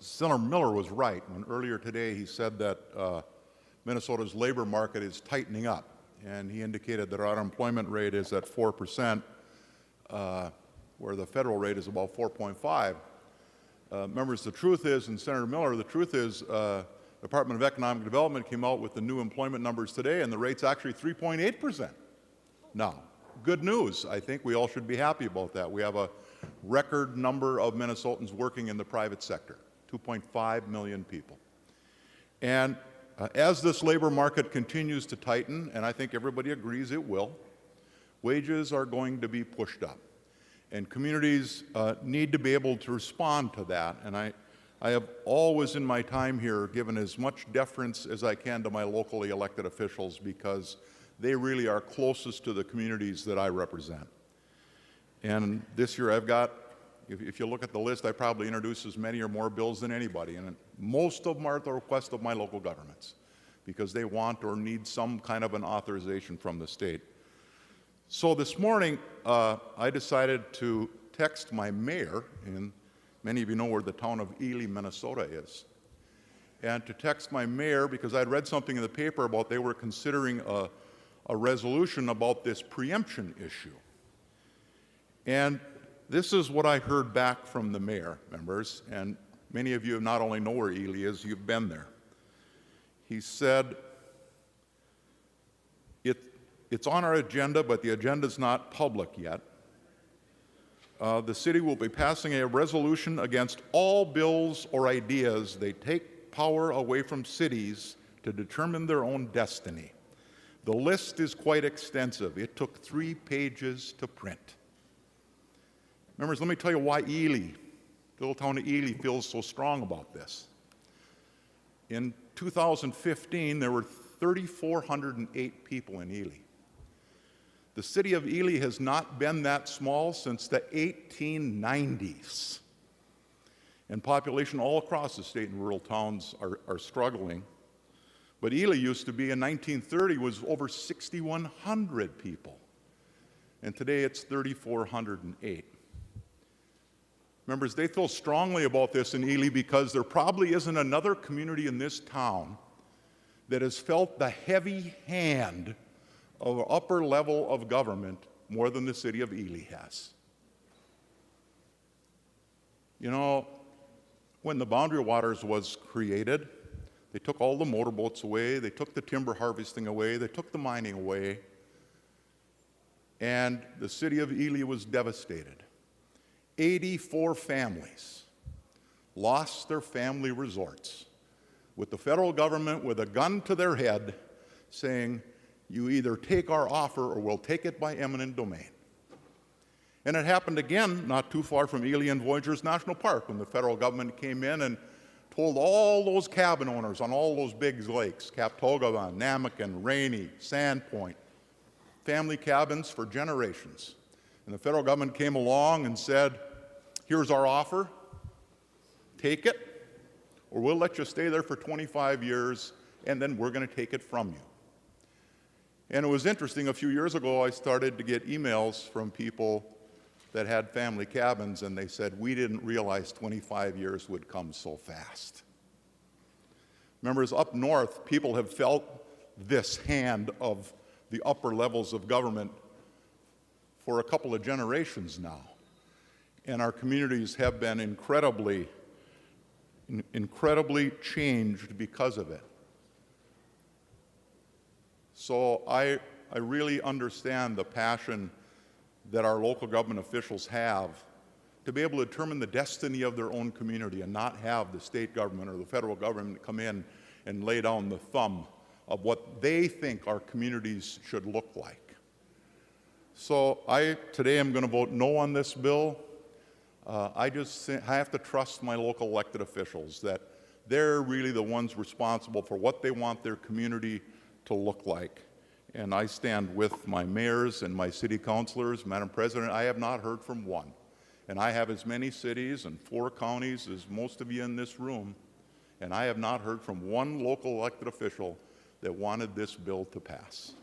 Senator Miller was right when earlier today he said that Minnesota's labor market is tightening up, and he indicated that our unemployment rate is at 4%, where the federal rate is about 4.5. Members, the truth is, and Senator Miller, the truth is, Department of Economic Development came out with the new employment numbers today, and the rate's actually 3.8%. Now, good news. I think we all should be happy about that. We have a record number of Minnesotans working in the private sector, 2.5 million people. And as this labor market continues to tighten, and I think everybody agrees it will, wages are going to be pushed up. And communities need to be able to respond to that. And I have always in my time here given as much deference as I can to my locally elected officials because they really are closest to the communities that I represent. And this year I've got, if you look at the list, I probably introduced as many or more bills than anybody. And most of them are at the request of my local governments because they want or need some kind of an authorization from the state. So this morning, I decided to text my mayor, and many of you know where the town of Ely, Minnesota is, and to text my mayor because I'd read something in the paper about they were considering a resolution about this preemption issue. And this is what I heard back from the mayor, members, and many of you not only know where Ely is, you've been there. He said, it's on our agenda, but the agenda's not public yet. The city will be passing a resolution against all bills or ideas that take power away from cities to determine their own destiny. The list is quite extensive. It took 3 pages to print. Members, let me tell you why Ely, the little town of Ely, feels so strong about this. In 2015, there were 3,408 people in Ely. The city of Ely has not been that small since the 1890s. And population all across the state and rural towns are struggling. But Ely used to be, in 1930, was over 6,100 people. And today it's 3,408. Members, they feel strongly about this in Ely because there probably isn't another community in this town that has felt the heavy hand of an upper level of government more than the city of Ely has. You know, when the Boundary Waters was created, they took all the motorboats away, they took the timber harvesting away, they took the mining away, and the city of Ely was devastated. 84 families lost their family resorts, with the federal government with a gun to their head saying, you either take our offer or we'll take it by eminent domain. And it happened again not too far from Ely and Voyageurs National Park when the federal government came in and told all those cabin owners on all those big lakes, Captogavan, Namakan, Rainy, Sandpoint, family cabins for generations. And the federal government came along and said, here's our offer, take it, or we'll let you stay there for 25 years, and then we're going to take it from you. And it was interesting, a few years ago I started to get emails from people that had family cabins, and they said, we didn't realize 25 years would come so fast. Members, up north, people have felt this hand of the upper levels of government for a couple of generations now. And our communities have been incredibly changed because of it. So I really understand the passion that our local government officials have to be able to determine the destiny of their own community and not have the state government or the federal government come in and lay down the thumb of what they think our communities should look like. So today I'm going to vote no on this bill. I have to trust my local elected officials that they're really the ones responsible for what they want their community to look like. And I stand with my mayors and my city councilors. Madam President, I have not heard from one. And I have as many cities and 4 counties as most of you in this room. And I have not heard from one local elected official that wanted this bill to pass.